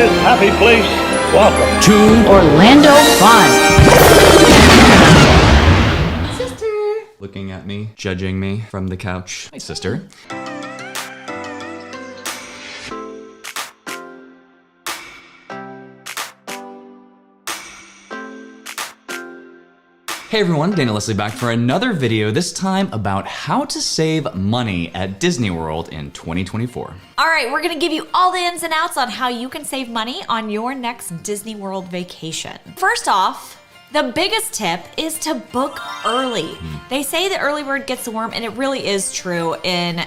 this happy place, welcome to Orlando Fun. Sister. Looking at me, judging me from the couch. Hi, sister. Hey everyone, Dana Leslie back for another video, this time about how to save money at Disney World in 2024. All right, we're gonna give you all the ins and outs on how you can save money on your next Disney World vacation. First off, the biggest tip is to book early. They say the early bird gets the worm, and it really is true in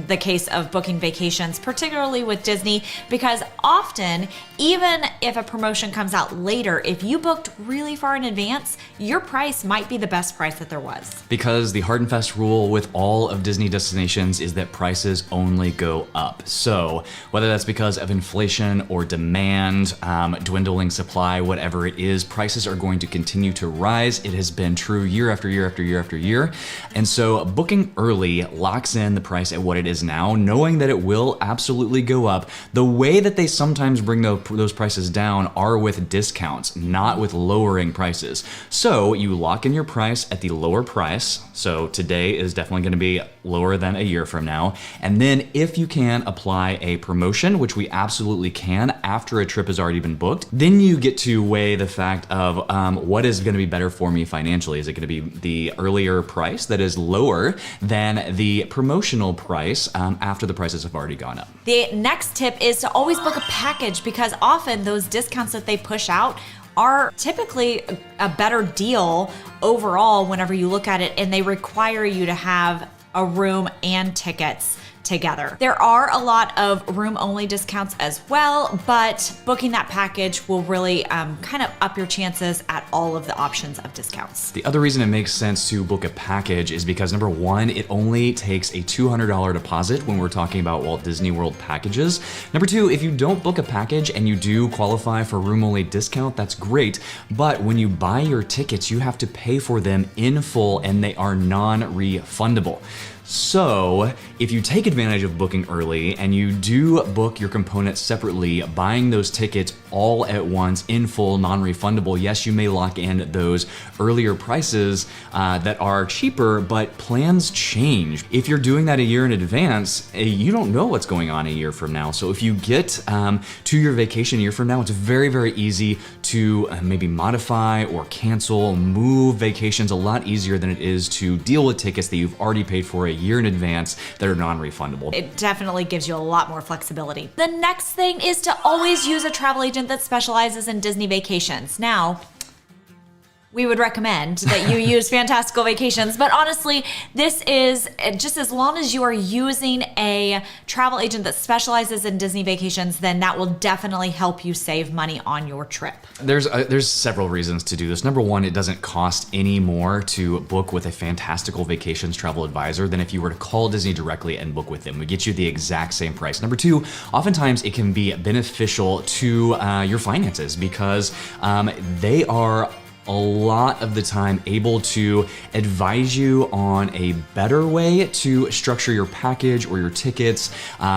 the case of booking vacations, particularly with Disney, because often, even if a promotion comes out later, if you booked really far in advance, your price might be the best price that there was. Because the hard and fast rule with all of Disney destinations is that prices only go up. So whether that's because of inflation or demand, dwindling supply, whatever it is, prices are going to continue to rise. It has been true year after year after year after year. And so booking early locks in the price at what it is now, knowing that it will absolutely go up. The way that they sometimes bring those prices down are with discounts, not with lowering prices. So you lock in your price at the lower price. So today is definitely going to be lower than a year from now. And then if you can apply a promotion, which we absolutely can after a trip has already been booked, then you get to weigh the fact of what is going to be better for me financially. Is it going to be the earlier price that is lower than the promotional price after the prices have already gone up? The next tip is to always book a package, because often those discounts that they push out are typically a better deal overall whenever you look at it, and they require you to have a room and tickets together. There are a lot of room-only discounts as well, but booking that package will really kind of up your chances at all of the options of discounts. The other reason it makes sense to book a package is because, number one, it only takes a $200 deposit when we're talking about Walt Disney World packages. Number two, if you don't book a package and you do qualify for room-only discount, that's great, but when you buy your tickets, you have to pay for them in full and they are non-refundable. So if you take advantage of booking early and you do book your components separately, buying those tickets all at once in full, non-refundable, yes, you may lock in those earlier prices that are cheaper, but plans change. If you're doing that a year in advance, you don't know what's going on a year from now. So if you get to your vacation a year from now, it's very, very easy to maybe modify or cancel, move vacations a lot easier than it is to deal with tickets that you've already paid for a year in advance that are non-refundable. It definitely gives you a lot more flexibility. The next thing is to always use a travel agent that specializes in Disney vacations. Now, we would recommend that you use Fantastical Vacations, but honestly, this is just as long as you are using a travel agent that specializes in Disney vacations, then that will definitely help you save money on your trip. There's several reasons to do this. Number one, it doesn't cost any more to book with a Fantastical Vacations travel advisor than if you were to call Disney directly and book with them. We get you the exact same price. Number two, oftentimes it can be beneficial to your finances because they are a lot of the time able to advise you on a better way to structure your package or your tickets,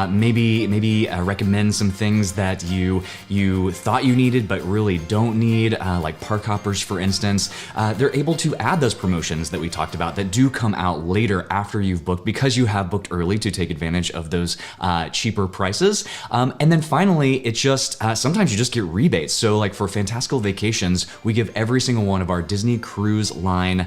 maybe recommend some things that you thought you needed but really don't need, like park hoppers, for instance. They're able to add those promotions that we talked about that do come out later after you've booked, because you have booked early to take advantage of those cheaper prices. And then finally, it just, sometimes you just get rebates. So like for Fantastical Vacations, we give every single one of our Disney Cruise Line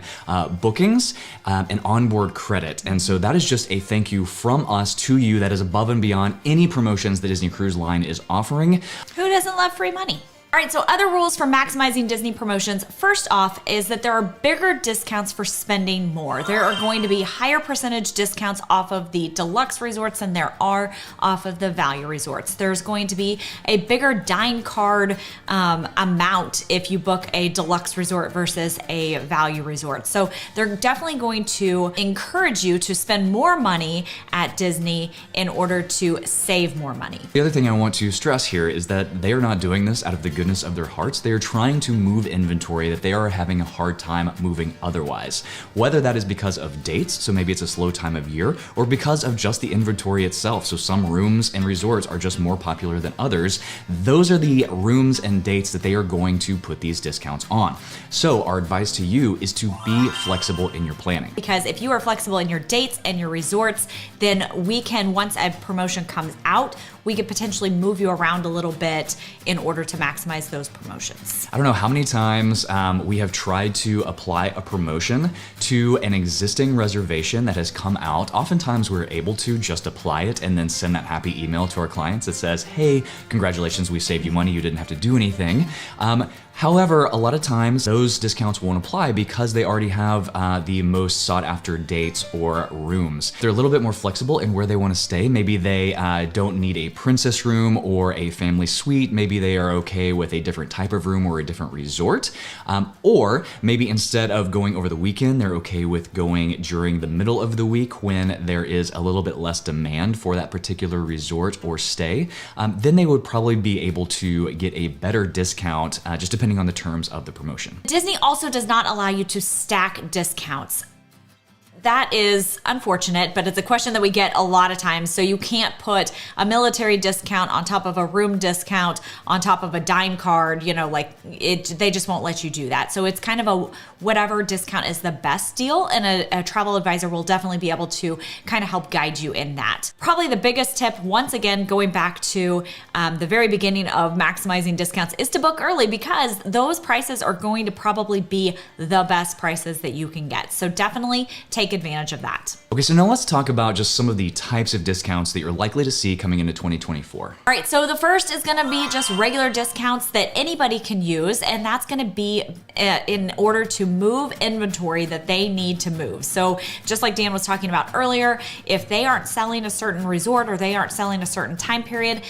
bookings an onboard credit. And so that is just a thank you from us to you that is above and beyond any promotions that Disney Cruise Line is offering. Who doesn't love free money? All right, so other rules for maximizing Disney promotions. First off is that there are bigger discounts for spending more. There are going to be higher percentage discounts off of the deluxe resorts than there are off of the value resorts. There's going to be a bigger dine card amount if you book a deluxe resort versus a value resort. So they're definitely going to encourage you to spend more money at Disney in order to save more money. The other thing I want to stress here is that they are not doing this out of the good goodness of their hearts, they are trying to move inventory that they are having a hard time moving otherwise. Whether that is because of dates, so maybe it's a slow time of year, or because of just the inventory itself, so some rooms and resorts are just more popular than others, those are the rooms and dates that they are going to put these discounts on. So our advice to you is to be flexible in your planning. Because if you are flexible in your dates and your resorts, then we can, once a promotion comes out, we could potentially move you around a little bit in order to maximize those promotions. I don't know how many times we have tried to apply a promotion to an existing reservation that has come out. Oftentimes we're able to just apply it and then send that happy email to our clients that says, hey, congratulations, we saved you money, you didn't have to do anything. However, a lot of times those discounts won't apply because they already have the most sought after dates or rooms. They're a little bit more flexible in where they want to stay. Maybe they don't need a princess room or a family suite. Maybe they are okay with a different type of room or a different resort. Or maybe instead of going over the weekend, they're okay with going during the middle of the week when there is a little bit less demand for that particular resort or stay. Then they would probably be able to get a better discount just depending on the terms of the promotion. Disney also does not allow you to stack discounts. That is unfortunate, but it's a question that we get a lot of times. So you can't put a military discount on top of a room discount on top of a dime card, they just won't let you do that. So it's kind of a whatever discount is the best deal, and a travel advisor will definitely be able to kind of help guide you in that. Probably the biggest tip, once again, going back to the very beginning of maximizing discounts, is to book early, because those prices are going to probably be the best prices that you can get. So definitely take advantage of that. Okay, so now let's talk about just some of the types of discounts that you're likely to see coming into 2024. All right, so the first is gonna be just regular discounts that anybody can use, and that's gonna be in order to move inventory that they need to move. So just like Dan was talking about earlier, if they aren't selling a certain resort or they aren't selling a certain time period,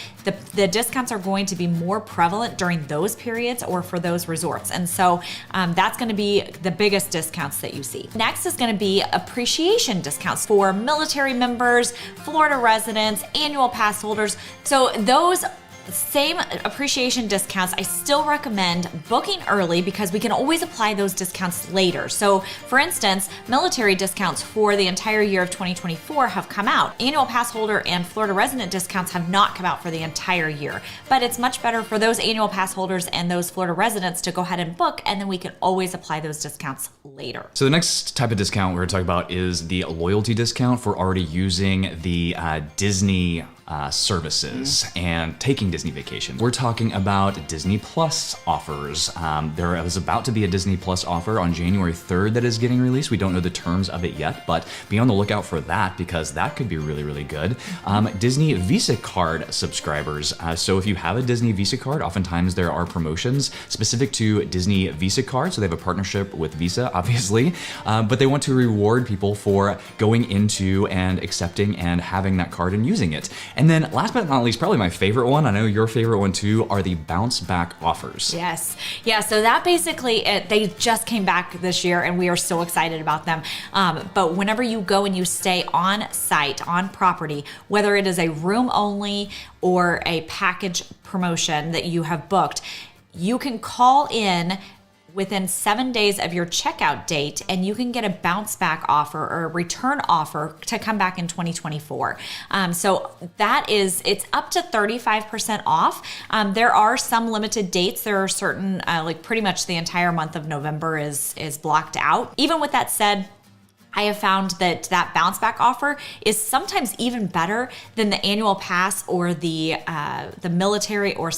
the discounts are going to be more prevalent during those periods or for those resorts. And so that's gonna be the biggest discounts that you see. Next is gonna be appreciation discounts for military members, Florida residents, annual pass holders. So those same appreciation discounts, I still recommend booking early, because we can always apply those discounts later. So for instance, military discounts for the entire year of 2024 have come out. Annual pass holder and Florida resident discounts have not come out for the entire year, but it's much better for those annual pass holders and those Florida residents to go ahead and book, and then we can always apply those discounts later. So the next type of discount we're going to talk about is the loyalty discount for already using the Disney services and taking Disney vacations. We're talking about Disney Plus offers. There is about to be a Disney Plus offer on January 3rd that is getting released. We don't know the terms of it yet, but be on the lookout for that, because that could be really, really good. Disney Visa card subscribers. So if you have a Disney Visa card, oftentimes there are promotions specific to Disney Visa card. So they have a partnership with Visa, obviously, but they want to reward people for going into and accepting and having that card and using it. And then last but not least, probably my favorite one, I know your favorite one too, are the bounce back offers. Yes. Yeah, so that basically, they just came back this year and we are so excited about them. But whenever you go and you stay on site, on property, whether it is a room only or a package promotion that you have booked, you can call in within 7 days of your checkout date, and you can get a bounce back offer or a return offer to come back in 2024. So that is, it's up to 35% off. There are some limited dates. There are certain, like pretty much the entire month of November is blocked out. Even with that said, I have found that bounce back offer is sometimes even better than the annual pass or the military or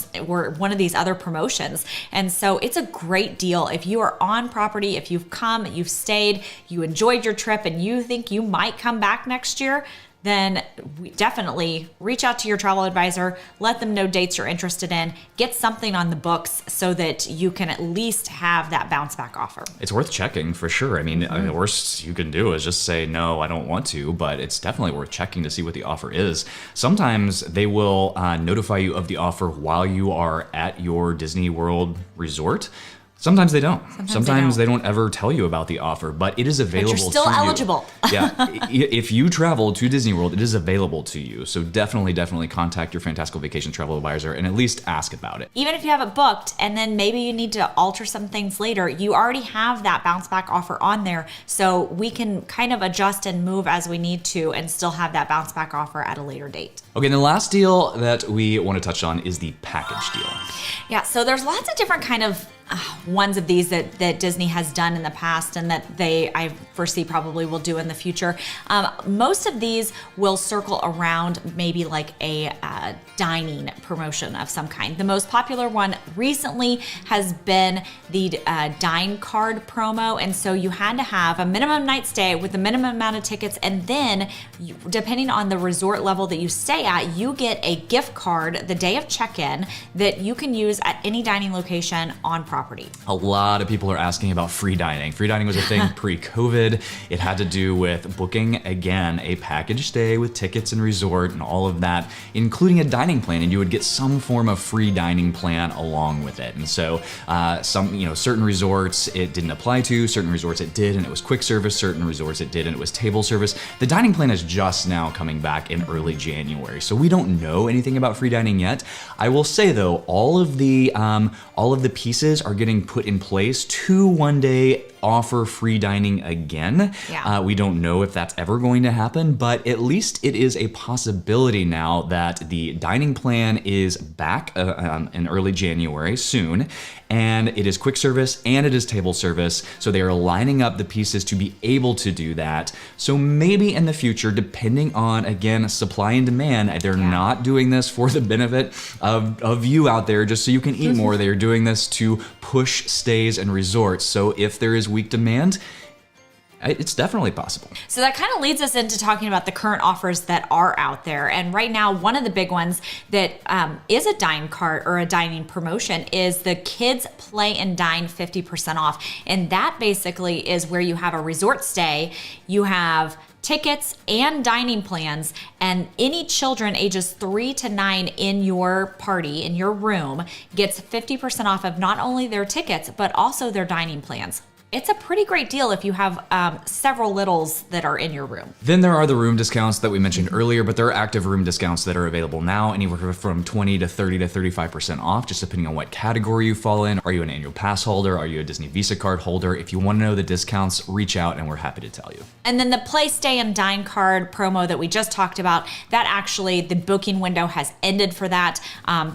one of these other promotions. And so it's a great deal. If you are on property, if you've come, you've stayed, you enjoyed your trip, and you think you might come back next year, then definitely reach out to your travel advisor, let them know dates you're interested in, get something on the books so that you can at least have that bounce back offer. It's worth checking for sure. I mean, the worst you can do is just say, no, I don't want to, but it's definitely worth checking to see what the offer is. Sometimes they will notify you of the offer while you are at your Disney World resort. Sometimes they don't. Sometimes they don't ever tell you about the offer, but it is available to you. But you're still eligible. Yeah. If you travel to Disney World, it is available to you. So definitely contact your Fantastical Vacation Travel Advisor and at least ask about it. Even if you have it booked and then maybe you need to alter some things later, you already have that bounce back offer on there. So we can kind of adjust and move as we need to and still have that bounce back offer at a later date. Okay, and the last deal that we want to touch on is the package deal. Yeah, so there's lots of different kind of ones of these that Disney has done in the past and that I foresee probably will do in the future. Most of these will circle around maybe like a dining promotion of some kind. The most popular one recently has been the Dine Card promo, and so you had to have a minimum night stay with the minimum amount of tickets, and then depending on the resort level that you stay at, you get a gift card the day of check-in that you can use at any dining location on property. A lot of people are asking about free dining. Free dining was a thing pre-COVID. It had to do with booking, again, a package stay with tickets and resort and all of that, including a dining plan, and you would get some form of free dining plan along with it. And so certain resorts it didn't apply to, certain resorts it did, and it was quick service, certain resorts it did, and it was table service. The dining plan is just now coming back in early January, so we don't know anything about free dining yet. I will say though, all of the pieces are getting put in place to one day offer free dining again. Yeah. We don't know if that's ever going to happen, but at least it is a possibility now that the dining plan is back in early January soon, and it is quick service and it is table service. So they are lining up the pieces to be able to do that. So maybe in the future, depending on, again, supply and demand, they're not doing this for the benefit of you out there just so you can eat more. They're doing this to push stays and resorts. So if there is weak demand, it's definitely possible. So that kind of leads us into talking about the current offers that are out there. And right now, one of the big ones that is a dine cart or a dining promotion is the Kids Play and Dine 50% off. And that basically is where you have a resort stay, you have tickets and dining plans, and any children ages 3 to 9 in your party, in your room, gets 50% off of not only their tickets, but also their dining plans. It's a pretty great deal if you have several littles that are in your room. Then there are the room discounts that we mentioned earlier, but there are active room discounts that are available now, anywhere from 20 to 30 to 35% off, just depending on what category you fall in. Are you an annual pass holder? Are you a Disney Visa card holder? If you want to know the discounts, reach out and we're happy to tell you. And then the Play, Stay, and Dine card promo that we just talked about, that actually, the booking window has ended for that.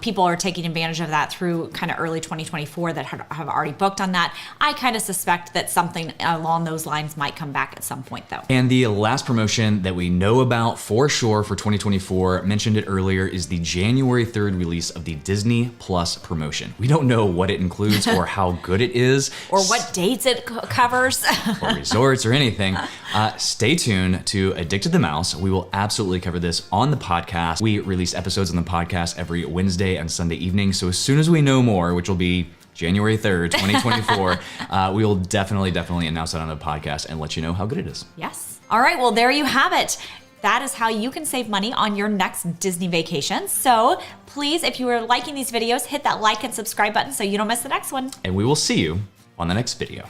People are taking advantage of that through kind of early 2024 that have already booked on that. I kind of suspect that something along those lines might come back at some point though. And the last promotion that we know about for sure for 2024, mentioned it earlier, is the January 3rd release of the Disney Plus promotion. We don't know what it includes or how good it is. Or what dates it covers. Or resorts or anything. Stay tuned to Addicted the Mouse. We will absolutely cover this on the podcast. We release episodes on the podcast every Wednesday and Sunday evening. So as soon as we know more, which will be January 3rd, 2024, we will definitely announce that on the podcast and let you know how good it is. Yes. All right, well, there you have it. That is how you can save money on your next Disney vacation. So please, if you are liking these videos, hit that like and subscribe button so you don't miss the next one. And we will see you on the next video.